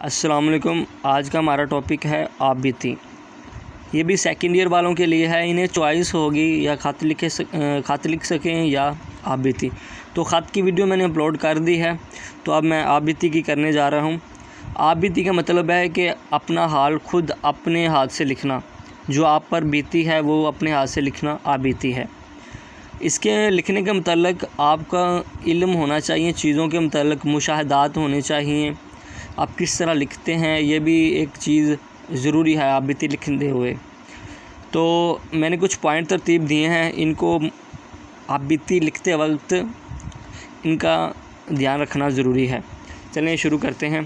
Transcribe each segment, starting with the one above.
السلام علیکم۔ آج کا ہمارا ٹاپک ہے آپ بیتی۔ یہ بھی سیکنڈ ایئر والوں کے لیے ہے، انہیں چوائس ہوگی یا خط لکھ سکیں یا آپ بیتی۔ تو خط کی ویڈیو میں نے اپلوڈ کر دی ہے، تو اب میں آپ بیتی کی کرنے جا رہا ہوں۔ آپ بیتی کا مطلب ہے کہ اپنا حال خود اپنے ہاتھ سے لکھنا، جو آپ پر بیتی ہے وہ اپنے ہاتھ سے لکھنا آپ بیتی ہے۔ اس کے لکھنے کے متعلق آپ کا علم ہونا چاہیے، چیزوں کے متعلق مشاہدات ہونے چاہیے، آپ کس طرح لکھتے ہیں یہ بھی ایک چیز ضروری ہے آپ بیتی لکھتے ہوئے۔ تو میں نے کچھ پوائنٹ ترتیب دیے ہیں، ان کو آپ بیتی لکھتے وقت ان کا دھیان رکھنا ضروری ہے۔ چلیں شروع کرتے ہیں۔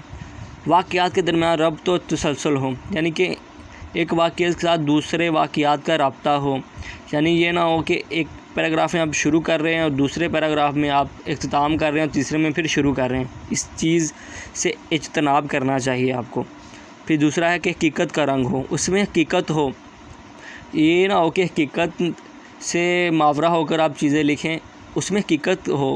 واقعات کے درمیان ربط و تسلسل ہو، یعنی کہ ایک واقعے کے ساتھ دوسرے واقعات کا رابطہ ہو، یعنی یہ نہ ہو کہ ایک پیراگراف میں آپ شروع کر رہے ہیں اور دوسرے پیراگراف میں آپ اختتام کر رہے ہیں اور تیسرے میں پھر شروع کر رہے ہیں۔ اس چیز سے اجتناب کرنا چاہیے آپ کو۔ پھر دوسرا ہے کہ حقیقت کا رنگ ہو، اس میں حقیقت ہو، یہ نہ ہو کہ حقیقت سے ماورا ہو کر آپ چیزیں لکھیں، اس میں حقیقت ہو۔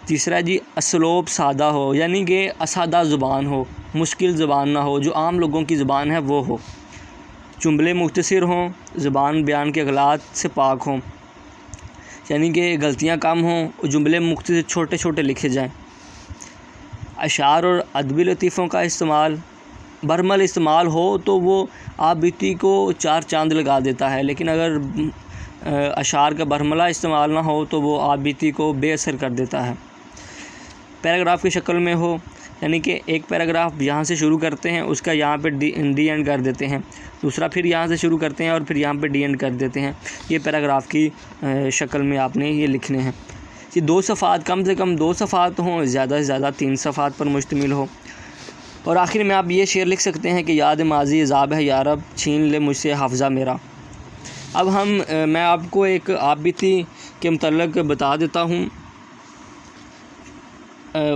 تیسرا جی اسلوب سادہ ہو، یعنی کہ اسادہ زبان ہو، مشکل زبان نہ ہو، جو عام لوگوں کی زبان ہے وہ ہو۔ جملے مختصر ہوں، زبان بیان کے غلط سے پاک ہوں، یعنی کہ غلطیاں کم ہوں اور جملے مختصر چھوٹے چھوٹے لکھے جائیں۔ اشعار اور ادبی لطیفوں کا استعمال، برمل استعمال ہو تو وہ آپ بیتی کو چار چاند لگا دیتا ہے، لیکن اگر اشعار کا برملہ استعمال نہ ہو تو وہ آپ بیتی کو بے اثر کر دیتا ہے۔ پیراگراف کی شکل میں ہو، یعنی کہ ایک پیراگراف یہاں سے شروع کرتے ہیں، اس کا یہاں پہ ڈی اینڈ کر دیتے ہیں، دوسرا پھر یہاں سے شروع کرتے ہیں اور پھر یہاں پہ ڈی اینڈ کر دیتے ہیں۔ یہ پیراگراف کی شکل میں آپ نے یہ لکھنے ہیں۔ یہ 2 صفحات، کم سے کم 2 صفحات ہوں، زیادہ سے زیادہ 3 صفحات پر مشتمل ہو۔ اور آخر میں آپ یہ شعر لکھ سکتے ہیں کہ یاد ماضی عذاب ہے یارب، چھین لے مجھ سے حافظہ میرا۔ اب میں آپ کو ایک آپ بیتی کے متعلق بتا دیتا ہوں۔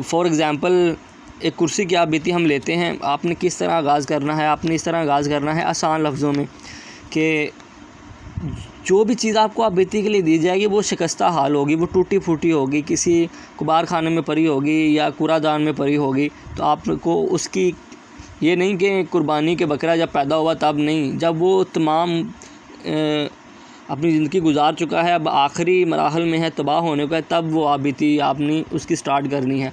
فار ایگزامپل ایک کرسی کی آپ بیتی ہم لیتے ہیں، آپ نے کس طرح آغاز کرنا ہے، آپ نے اس طرح آغاز کرنا ہے آسان لفظوں میں کہ جو بھی چیز آپ کو آپ بیتی کے لیے دی جائے گی وہ شکستہ حال ہوگی، وہ ٹوٹی پھوٹی ہوگی، کسی کبار خانے میں پڑی ہوگی یا کوڑا دان میں پڑی ہوگی، تو آپ کو اس کی یہ نہیں کہ قربانی کے بکرا جب پیدا ہوا تب نہیں، جب وہ تمام اپنی زندگی گزار چکا ہے، اب آخری مراحل میں ہے، تباہ ہونے کا ہے، تب وہ آپ بیتی آپ نے اس کی سٹارٹ کرنی ہے۔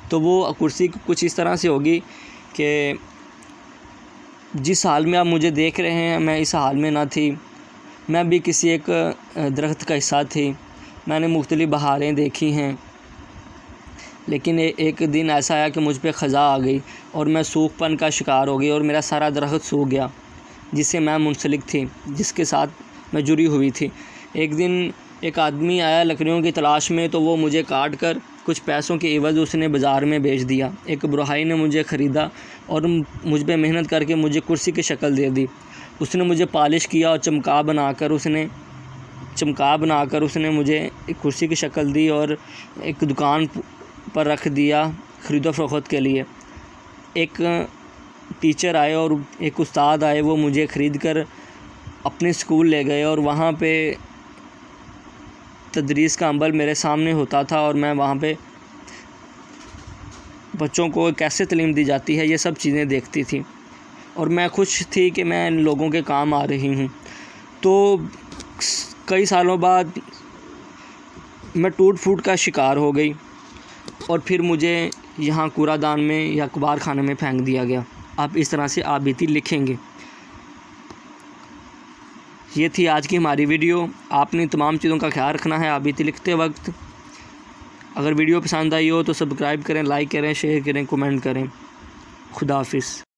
تو وہ کرسی کچھ اس طرح سے ہوگی کہ جس حال میں آپ مجھے دیکھ رہے ہیں میں اس حال میں نہ تھی، میں بھی کسی ایک درخت کا حصہ تھی، میں نے مختلف بہاریں دیکھی ہیں، لیکن ایک دن ایسا آیا کہ مجھ پہ خزاں آ گئی اور میں سوکھ پن کا شکار ہو گئی اور میرا سارا درخت سوکھ گیا جس سے میں منسلک تھی، جس کے ساتھ میں جڑی ہوئی تھی۔ ایک دن ایک آدمی آیا لکڑیوں کی تلاش میں، تو وہ مجھے کاٹ کر کچھ پیسوں کے عوض اس نے بازار میں بیچ دیا۔ ایک برہائی نے مجھے خریدا اور مجھ پہ محنت کر کے مجھے کرسی کی شکل دے دی۔ اس نے مجھے پالش کیا اور چمکا بنا کر اس نے مجھے ایک کرسی کی شکل دی اور ایک دکان پر رکھ دیا خرید و فروخت کے لیے۔ ایک ٹیچر آئے اور ایک استاد آئے، وہ مجھے خرید کر اپنے اسکول لے گئے اور وہاں پہ تدریس کا عمل میرے سامنے ہوتا تھا اور میں وہاں پہ بچوں کو کیسے تعلیم دی جاتی ہے یہ سب چیزیں دیکھتی تھی، اور میں خوش تھی کہ میں ان لوگوں کے کام آ رہی ہوں۔ تو کئی سالوں بعد میں ٹوٹ پھوٹ کا شکار ہو گئی اور پھر مجھے یہاں کوڑا دان میں یا کبار خانے میں پھینک دیا گیا۔ آپ اس طرح سے آپ بیتی لکھیں گے۔ یہ تھی آج کی ہماری ویڈیو۔ آپ نے تمام چیزوں کا خیال رکھنا ہے آپ بیتی لکھتے وقت۔ اگر ویڈیو پسند آئی ہو تو سبسکرائب کریں، لائک کریں، شیئر کریں، کمنٹ کریں۔ خدا حافظ۔